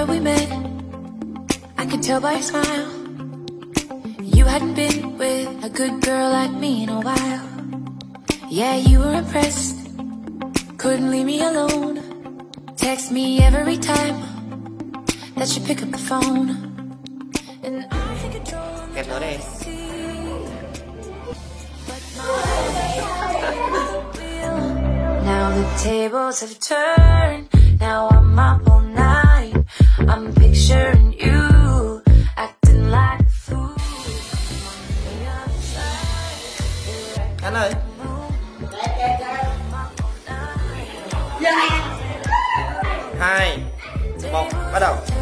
where we met. I could tell by your smile you hadn't been with a good girl like me in a while. Yeah, you were impressed, couldn't leave me alone. Text me every time that you pick up the phone. And I control. Kẹp nó đây. Now the tables have turned. Now I'm up all night. I'm picturing you acting like a fool. Anh ơi. 2, 1, bắt đầu.